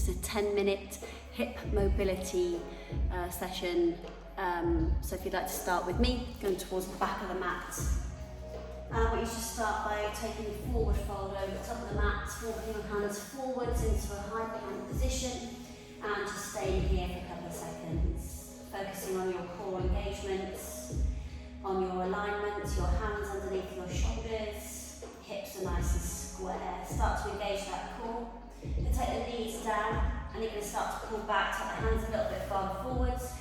This is a 10-minute hip mobility session. So if you'd like to start with me, going towards the back of the mat. I want you to start by taking the forward fold over the top of the mat, walking your hands forwards into a high plank position, and just staying here for a couple of seconds. Focusing on your core engagements, on your alignment, your hands underneath your shoulders, hips are nice and square. Start to engage that core. You take the knees down, and you're going to start to pull back, take the hands a little bit farther forwards.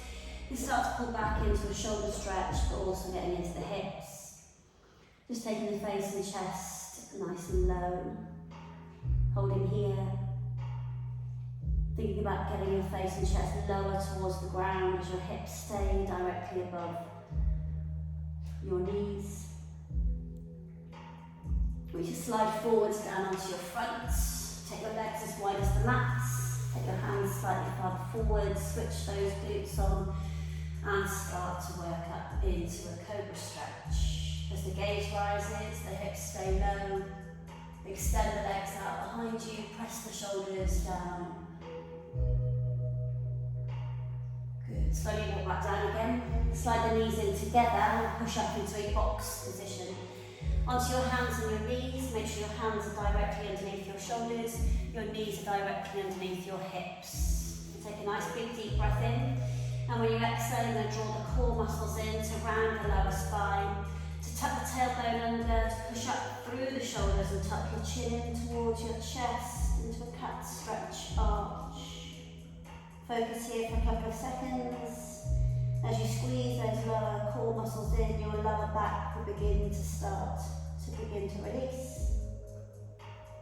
You start to pull back into a shoulder stretch, but also getting into the hips. Just taking the face and chest nice and low. Holding here. Thinking about getting your face and chest lower towards the ground as your hips stay directly above your knees. We just slide forwards down onto your front. Take your legs as wide as the mats. Take your hands slightly farther forward. Switch those glutes on and start to work up into a Cobra Stretch. As the gaze rises, the hips stay low. Extend the legs out behind you. Press the shoulders down. Good. Slowly walk back down again. Slide the knees in together and push up into a box position. Onto your hands and your knees. Make sure your hands are directly underneath your shoulders. Your knees are directly underneath your hips. Take a nice big deep breath in. And when you exhale, you're going to draw the core muscles in to round the lower spine. To tuck the tailbone under, to push up through the shoulders and tuck your chin in towards your chest into a cat stretch arch. Focus here for a couple of seconds. As you squeeze those lower core muscles in, your lower back will begin to release.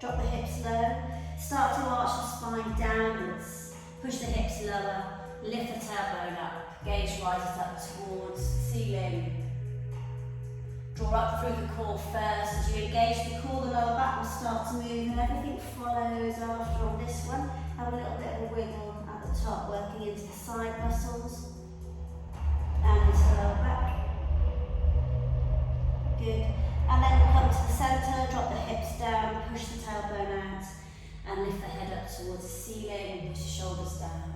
Drop the hips low. Start to arch the spine downwards. Push the hips lower. Lift the tailbone up. Gaze rises up towards the ceiling. Draw up through the core first. As you engage the core, the lower back will start to move and everything follows after on this one. Have a little bit of a wiggle at the top, working into the side muscles and into the lower back. Good. And then come to the centre, drop the hips down, push the tailbone out and lift the head up towards the ceiling, push the shoulders down.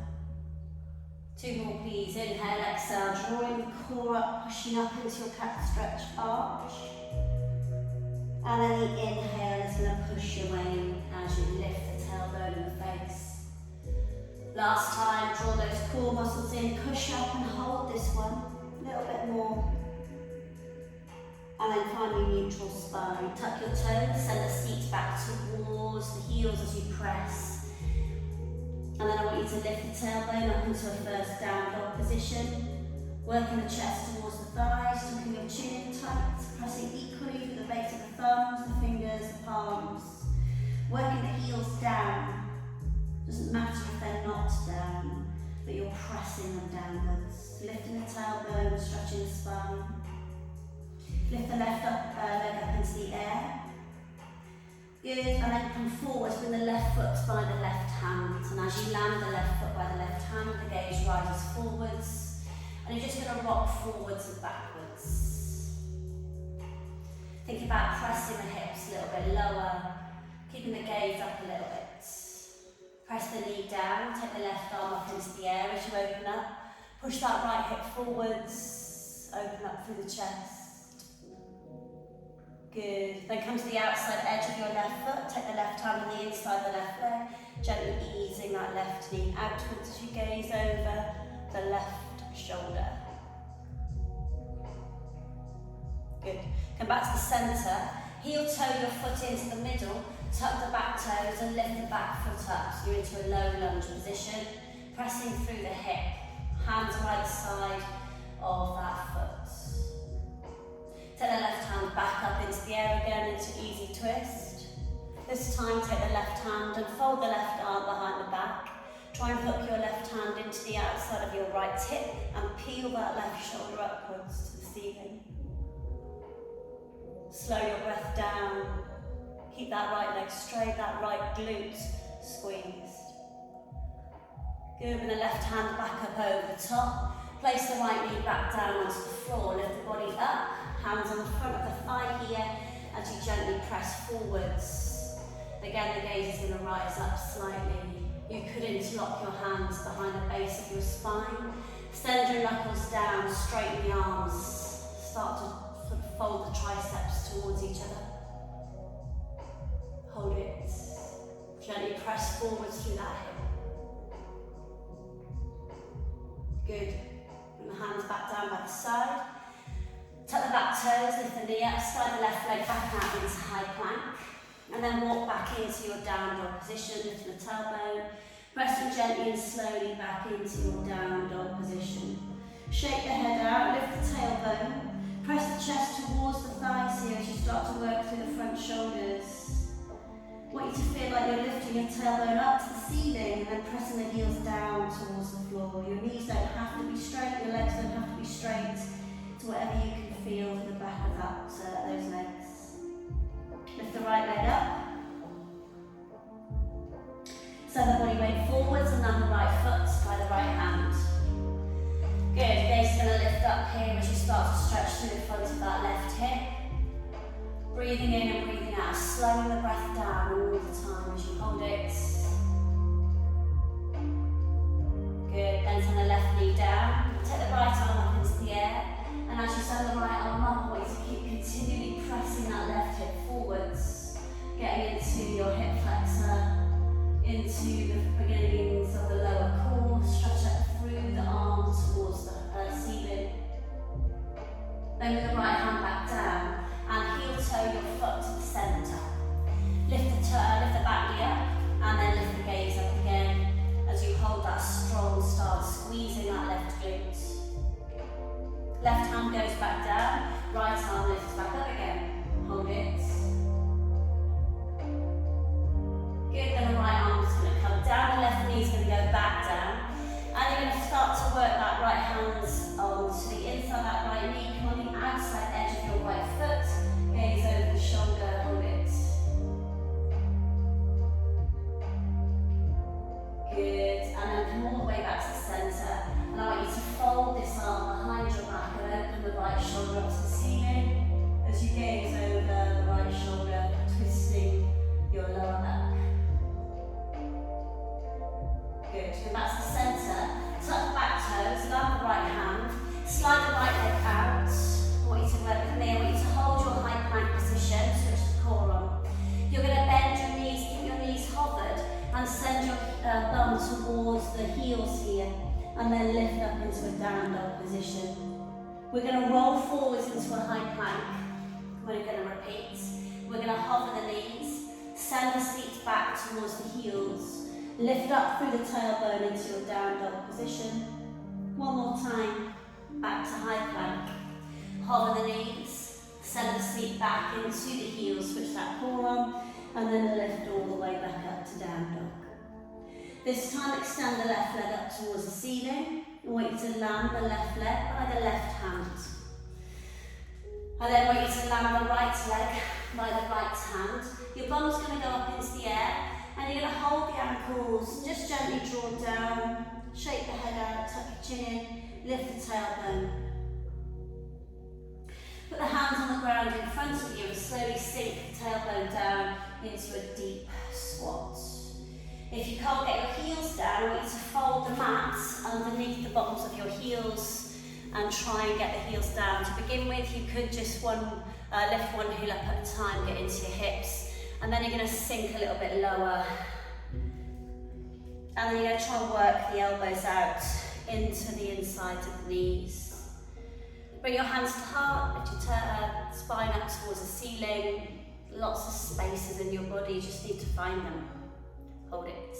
Two more please. Inhale, exhale, drawing the core up, pushing up into your cat stretch arch. And then the inhale is going to push away as you lift the tailbone and the face. Last time, draw those core muscles in, push up and hold this one. A little bit more. And then finally, neutral spine. Tuck your toes, send the seat back towards the heels as you press. And then I want you to lift the tailbone up into a first down dog position. Working the chest towards the thighs, tucking your chin in tight, pressing equally through the base of the thumbs, the fingers, the palms. Working the heels down. Doesn't matter if they're not down, but you're pressing them downwards. Lifting the tailbone, stretching the spine. Lift the left leg up into the air. Good, and then come forward, bring the left foot by the left hand. And as you land the left foot by the left hand, the gaze rises forwards. And you're just going to rock forwards and backwards. Think about pressing the hips a little bit lower, keeping the gaze up a little bit. Press the knee down, take the left arm up into the air as you open up. Push that right hip forwards, open up through the chest. Good. Then come to the outside edge of your left foot. Take the left hand on the inside of the left leg. Gently easing that left knee outwards as you gaze over the left shoulder. Good. Come back to the centre. Heel toe your foot into the middle. Tuck the back toes and lift the back foot up. So you're into a low lunge position. Pressing through the hip. Hands on either side of that foot. Take the left hand back up into the air again, into easy twist. This time take the left hand and fold the left arm behind the back. Try and hook your left hand into the outside of your right hip and peel that left shoulder upwards to the ceiling. Slow your breath down. Keep that right leg straight, that right glute squeezed. Good, with the left hand back up over the top. Place the right knee back down onto the floor, lift the body up. Hands on the front of the thigh here as you gently press forwards. Again, the gaze is going to rise up slightly. You could to lock your hands behind the base of your spine. Send your knuckles down, straighten the arms. Start to sort of fold the triceps towards each other. Hold it. Gently press forwards through that hip. Good. Bring the hands back down by the side. Tuck the back toes, lift the knee up, slide the left leg back out into high plank. And then walk back into your down dog position, lifting the tailbone. Pressing gently and slowly back into your down dog position. Shake the head out, lift the tailbone. Press the chest towards the thighs here as you start to work through the front shoulders. I want you to feel like you're lifting your tailbone up to the ceiling and then pressing the heels down towards the floor. Your knees don't have to be straight, your legs don't have to be straight. To whatever you can feel in the back of those legs. Lift the right leg up. Send the body weight forwards and then the right foot by the right hand. Good, gaze is going to lift up here as you start to stretch through the front of that left hip. Breathing in and breathing out, slowing the breath down all the time as you hold it. Good, then send the left knee down. Take the right arm up into the air. And as you send the right arm up, I want you to keep continually pressing that left hip forwards. Getting into your hip flexor, into the beginnings of the lower core. Stretch up through the arm towards the ceiling. Then with the right hand back down and heel toe your foot to the centre. Lift the back knee up and then lift the gaze up again as you hold that strong start, squeezing that left glute. Left hand goes back down, right arm lifts back up again. Hold it. Good, then the right arm's going to come down, the left knee's going to go back down. And you're going to start to work that right hand onto the inside of that right knee. Come on the outside edge of your right foot. Gaze over the shoulder, hold it. Good, and then come all the way back to the centre. And I want you to fold this arm behind your back and open the right shoulder up to the ceiling as you gaze over the right shoulder, twisting your lower back. Good, go back to the centre, tuck the back toes, land the right hand, slide the right leg out. I want you to work with me, I want you to hold your high plank position, switch the core on. You're going to bend your knees, keep your knees hovered, and send your bum towards the heels here. And then lift up into a down dog position. We're going to roll forwards into a high plank. We're going to repeat. We're going to hover the knees, send the seat back towards the heels, lift up through the tailbone into your down dog position. One more time, back to high plank. Hover the knees, send the seat back into the heels, switch that core on, and then lift all the way back up to down dog. This time extend the left leg up towards the ceiling. I want you to land the left leg by the left hand. I then want you to land the right leg by the right hand. Your bum's going to go up into the air and you're going to hold the ankles, just gently draw down, shake the head out, tuck your chin in, lift the tailbone. Put the hands on the ground in front of you and slowly sink the tailbone down into a deep squat. If you can't get your heels down, I want you to fold the mat underneath the bottoms of your heels and try and get the heels down. To begin with, you could just lift one heel up at a time, get into your hips, and then you're going to sink a little bit lower. And then you're going to try and work the elbows out into the insides of the knees. Bring your hands to heart, lift your spine up towards the ceiling. Lots of spaces in your body, you just need to find them. Hold it.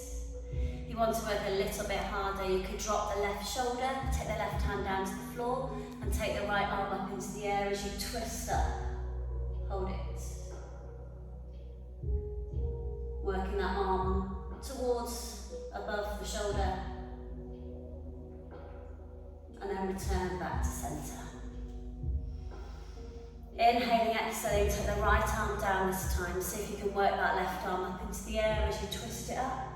If you want to work a little bit harder, you could drop the left shoulder, take the left hand down to the floor, and take the right arm up into the air as you twist up. Hold it. Working that arm towards above the shoulder, and then return back to centre. Inhaling, exhaling, take the right arm down this time. See if you can work that left arm up into the air as you twist it up.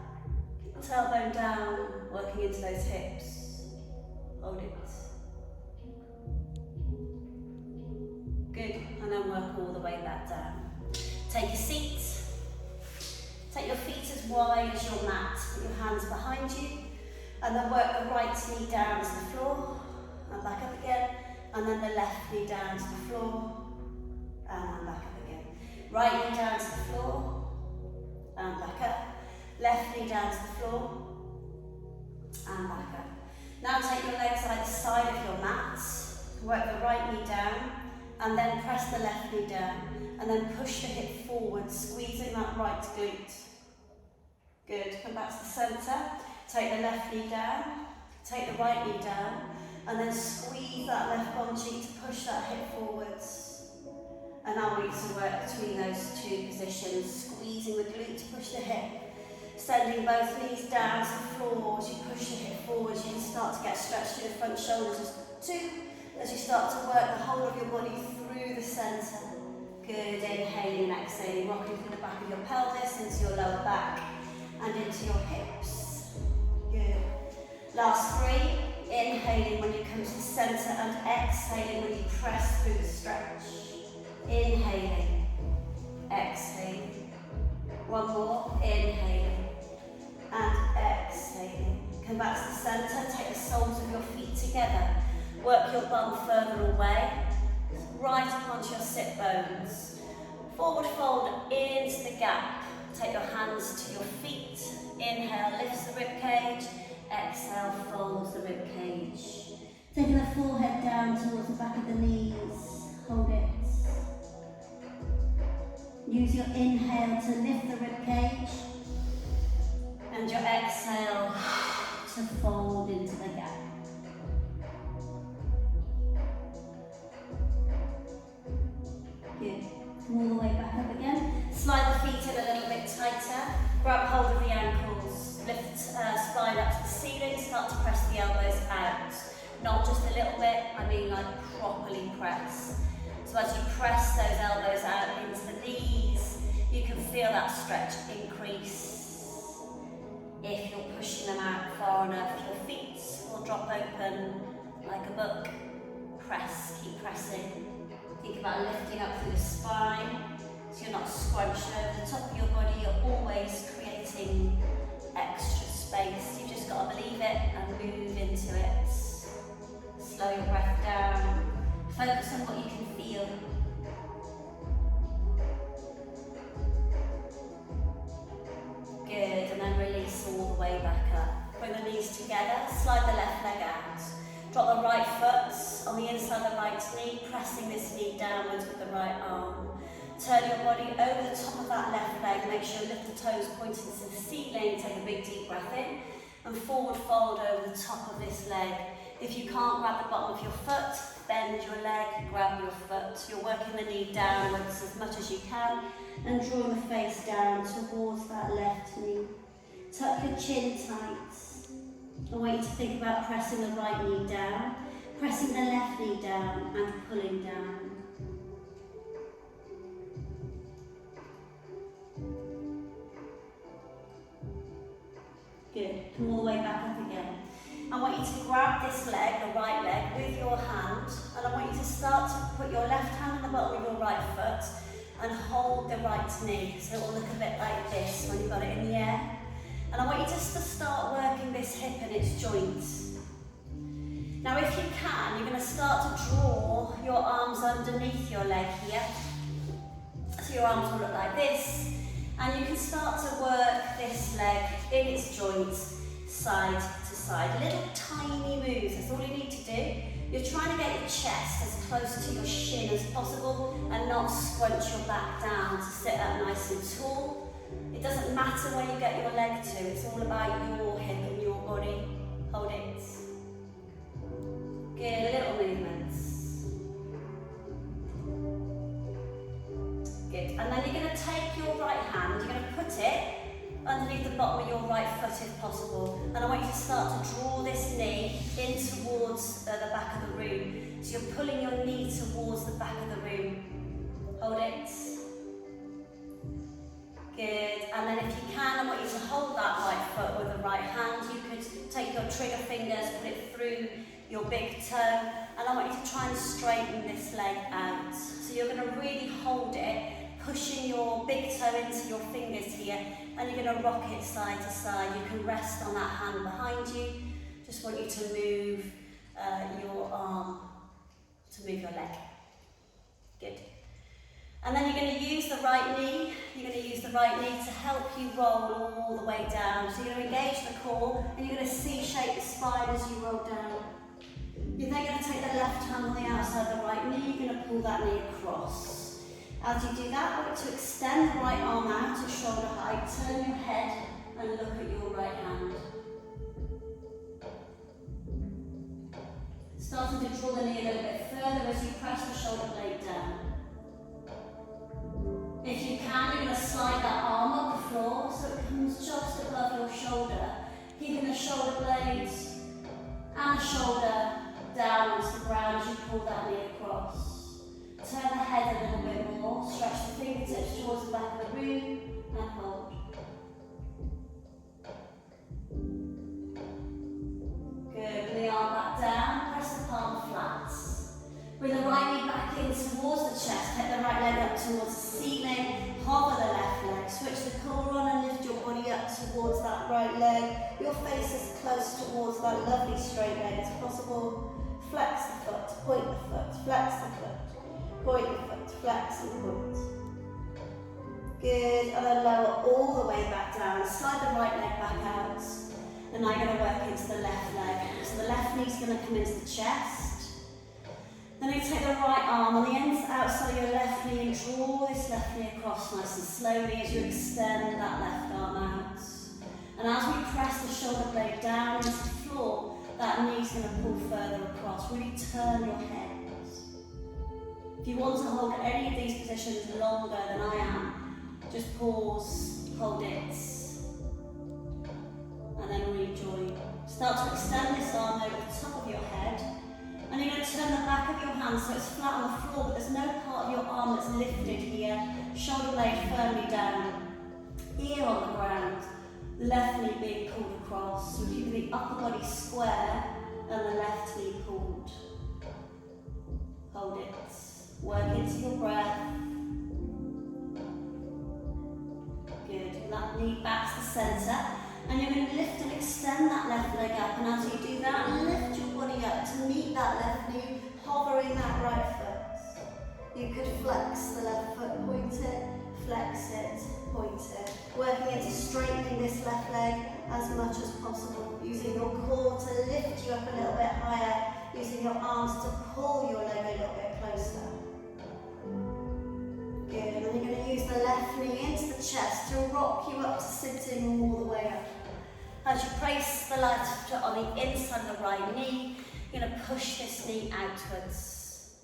Keep the tailbone down, working into those hips. Hold it. Good, and then work all the way back down. Take your seat. Take your feet as wide as your mat. Put your hands behind you, and then work the right knee down to the floor, and back up again, and then the left knee down to the floor, and back up again. Right knee down to the floor, and back up. Left knee down to the floor, and back up. Now take your legs either side of your mat, work the right knee down, and then press the left knee down, and then push the hip forward, squeezing that right glute. Good, come back to the centre, take the left knee down, take the right knee down, and then squeeze that left bum cheek to push that hip forwards. And now we need to work between those two positions, squeezing the glute to push the hip, sending both knees down to the floor as you push the hip forwards. You can start to get stretched through the front shoulders as you start to work the whole of your body through the centre. Good, inhaling and exhaling, rocking through the back of your pelvis into your lower back and into your hips. Good. Last 3, inhaling when you come to the centre and exhaling when you press through the stretch. Inhaling, exhaling. One more, inhaling and exhaling. Come back to the centre, take the soles of your feet together. Work your bum further away, right up onto your sit bones. Forward fold into the gap. Take your hands to your feet. Inhale, lifts the rib cage. Exhale, folds the rib cage. Taking the forehead down towards the back of the knees. Hold it. Use your inhale to lift the rib cage. And your exhale to fold into the gap. Good. Come all the way back up again. Slide the feet in a little bit tighter. Grab hold of the ankles. Lift spine up to the ceiling. Start to press the elbows out. Not just a little bit, I mean like properly press. So as you press those elbows out into the knees, you can feel that stretch increase. If you're pushing them out far enough, your feet will drop open like a book. Press, keep pressing. Think about lifting up through the spine, so you're not scrunched over the top of your body. You're always creating extra space. You've just got to believe it and move into it. Slow your breath down. Focus on what you can feel. Good, and then release all the way back up. Bring the knees together, slide the left leg out. Drop the right foot on the inside of the right knee, pressing this knee downwards with the right arm. Turn your body over the top of that left leg. Make sure you lift the toes pointing to the ceiling. Take a big deep breath in and forward fold over the top of this leg. If you can't grab the bottom of your foot, bend your leg, grab your foot. You're working the knee downwards as much as you can and drawing the face down towards that left knee. Tuck your chin tight. I want you to think about pressing the right knee down, pressing the left knee down and pulling down. Good. Come all the way back up again. I want you to grab this leg, the right leg, with your hand, and I want you to start to put your left hand on the bottom of your right foot and hold the right knee, so it will look a bit like this when you've got it in the air. And I want you just to start working this hip and its joints. Now if you can, you're going to start to draw your arms underneath your leg here. So your arms will look like this. And you can start to work this leg in its joints, side to side. Little tiny moves, that's all you need to do. You're trying to get your chest as close to your shin as possible and not scrunch your back down to sit up nice and tall. It doesn't matter where you get your leg to, it's all about your hip and your body. Hold it. Good, little movements. Good, and then you're going to take your right hand, you're going to put it underneath the bottom of your right foot if possible. And I want you to start to draw this knee in towards the back of the room. So you're pulling your knee towards the back of the room. Hold it. Good, and then if you can, I want you to hold that right foot with the right hand. You could take your trigger fingers, put it through your big toe, and I want you to try and straighten this leg out. So you're going to really hold it, pushing your big toe into your fingers here, and you're going to rock it side to side. You can rest on that hand behind you. Just want you to move your arm, to move your leg. Good. And then you're going to use the right knee. You're going to use the right knee to help you roll all the way down. So you're going to engage the core, and you're going to C-shape the spine as you roll down. You're then going to take the left hand on the outside of the right knee. You're going to pull that knee across. As you do that, I want you to extend the right arm out to shoulder height. Turn your head and look at your right hand. Starting to draw the knee a little bit further as you press the shoulder blade down. If you can, you're going to slide that arm up the floor so it comes just above your shoulder, keeping the shoulder blades and the shoulder down onto the ground as you pull that knee across. Turn the head a little bit more, stretch the fingertips towards the back of the room and hold. Good, bring the arm back down, press the palm flat. Bring the right knee back in towards the chest, take the right leg up towards the ceiling, hover the left leg, switch the core on and lift your body up towards that right leg. Your face as close towards that lovely straight leg as possible. Flex the foot, point the foot, flex the foot, point the foot, flex and point. Good, and then lower all the way back down. Slide the right leg back out. And now you're going to work into the left leg. So the left knee's going to come into the chest. Then you take the right arm on the outside of your left knee and draw this left knee across nice and slowly as you extend that left arm out. And as we press the shoulder blade down into the floor, that knee's going to pull further across. Really turn your head. If you want to hold any of these positions longer than I am, just pause, hold it, and then rejoin. Start to extend this arm over the top of your head. And you're going to turn the back of your hand so it's flat on the floor, but there's no part of your arm that's lifted here. Shoulder blade firmly down, ear on the ground, left knee being pulled across. So keeping the upper body square and the left knee pulled. Hold it. Work into your breath. Good. And that knee back to the centre. And you're going to lift and extend that left leg up, and as you do that, lift your body up to meet that left knee, hovering that right foot. You could flex the left foot, point it, flex it, point it. Working into straightening this left leg as much as possible, using your core to lift you up a little bit higher, using your arms to pull your leg a little bit closer. Good, and then you're going to use the left knee into the chest to rock you up to sitting all the way up. As you place the left foot on the inside of the right knee, you're going to push this knee outwards.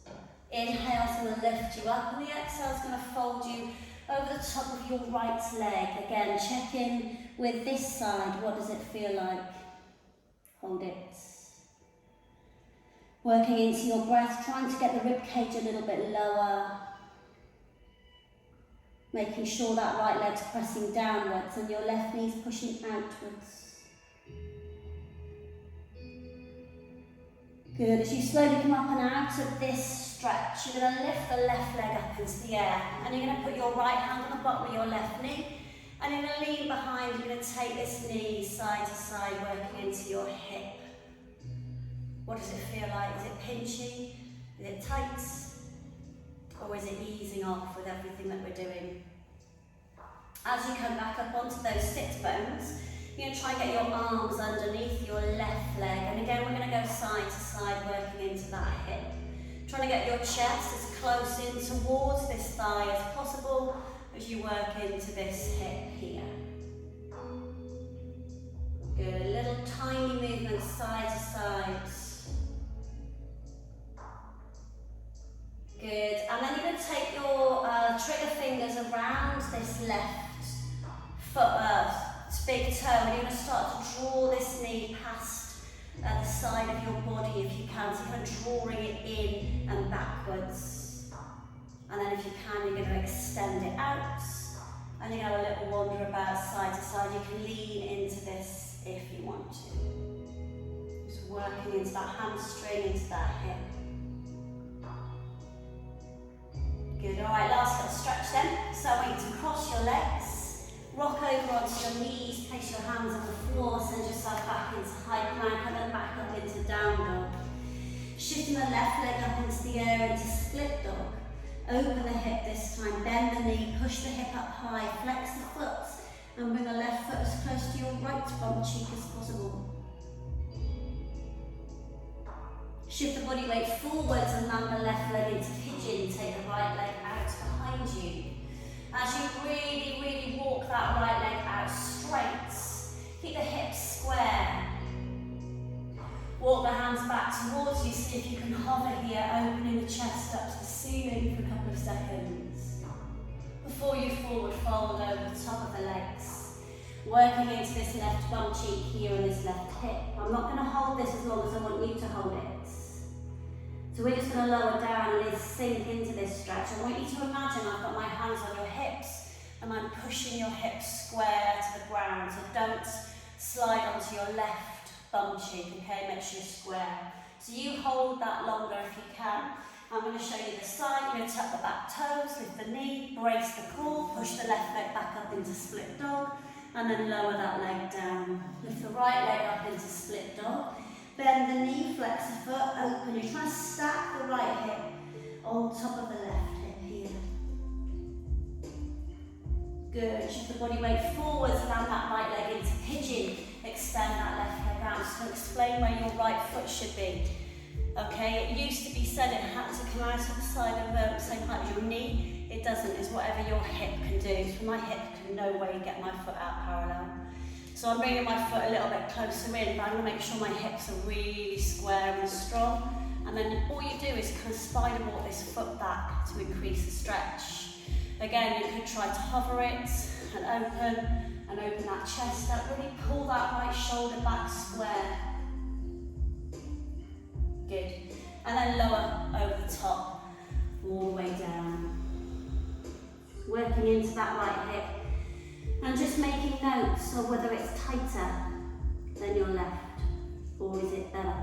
Inhale is going to lift you up, and the exhale is going to fold you over the top of your right leg. Again, check in with this side. What does it feel like? Hold it. Working into your breath, trying to get the rib cage a little bit lower. Making sure that right leg's pressing downwards and your left knee's pushing outwards. Good, as you slowly come up and out of this stretch, you're going to lift the left leg up into the air, and you're going to put your right hand on the bottom of your left knee, and you're going to lean behind. You're going to take this knee side to side, working into your hip. What does it feel like? Is it pinchy? Is it tight? Or is it easing off with everything that we're doing? As you come back up onto those sit bones, you're going to try and get your arms underneath your left leg. And again, we're going to go side to side, working into that hip. Trying to get your chest as close in towards this thigh as possible as you work into this hip here. Good, a little tiny movement side to side. Good, and then you're going to take your trigger fingers around this left foot, big toe, and you're going to start to draw this knee past the side of your body if you can. So you're kind of drawing it in and backwards. And then if you can, you're going to extend it out. And you're going to have a little wander about side to side. You can lean into this if you want to. Just working into that hamstring, into that hip. Good, alright, last little stretch then. your knees, place your hands on the floor, send yourself back into high plank and then back up into down dog. Shifting the left leg up into the air into split dog. Open the hip this time, bend the knee, push the hip up high, flex the foot, and bring the left foot as close to your right bum cheek as possible. Shift the body weight forwards and land the left leg into pigeon, take the right leg out behind you. As you really, really walk that right leg out straight, keep the hips square. Walk the hands back towards you, see if you can hover here, opening the chest up to the ceiling for a couple of seconds. Before you forward fold over the top of the legs. Working into this left bum cheek here and this left hip. I'm not going to hold this as long as I want you to hold it. So we're just going to lower down and sink into this stretch. I want you to imagine I've got my hands on your hips and I'm pushing your hips square to the ground. So don't slide onto your left bum cheek, okay? Make sure you're square. So you hold that longer if you can. I'm going to show you the side. You're going to tuck the back toes, lift the knee, brace the core, push the left leg back up into split dog, and then lower that leg down. Lift the right leg up into split dog. Bend the knee, flex the foot, open. You're trying to stack the right hip on top of the left hip here. Good. Shift the body weight forwards, land that right leg into pigeon. Extend that left leg out. So explain where your right foot should be. Okay, it used to be said it had to come out of the side of the same height as your knee. It doesn't. It's whatever your hip can do. So my hip can no way get my foot out parallel. So I'm bringing my foot a little bit closer in, but I'm going to make sure my hips are really square and strong. And then all you do is kind of spider walk this foot back to increase the stretch. Again, you could try to hover it and open that chest up. Really pull that right shoulder back square. Good. And then lower over the top, all the way down. Working into that right hip. And just making notes of whether it's tighter than your left, or is it better?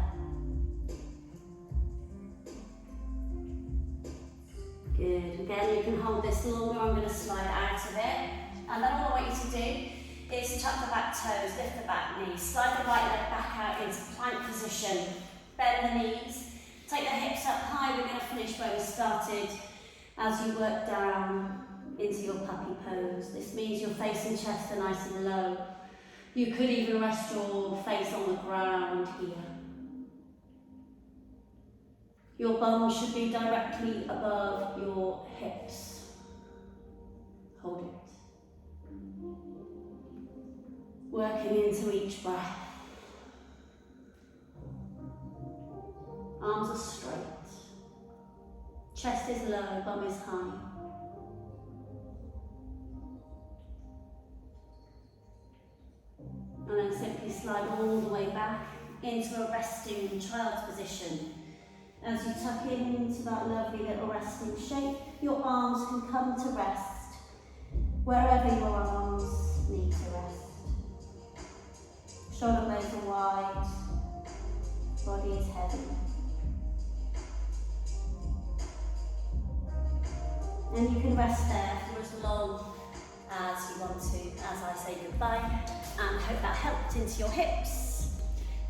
Good. Again, you can hold this longer. I'm going to slide out of it. And then all I want you to do is tuck the back toes, lift the back knee, slide the right leg back out into plank position, bend the knees, take the hips up high. We're going to finish where we started as you work down into your puppy pose. This means your face and chest are nice and low. You could even rest your face on the ground here. Your bum should be directly above your hips. Hold it. Working into each breath. Arms are straight. Chest is low, bum is high. And then simply slide all the way back into a resting child's position. As you tuck into that lovely little resting shape, your arms can come to rest wherever your arms need to rest. Shoulder blades are wide, body is heavy. And you can rest there for as long as you want to, as I say goodbye. And I hope that helped into your hips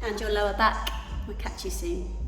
and your lower back. We'll catch you soon.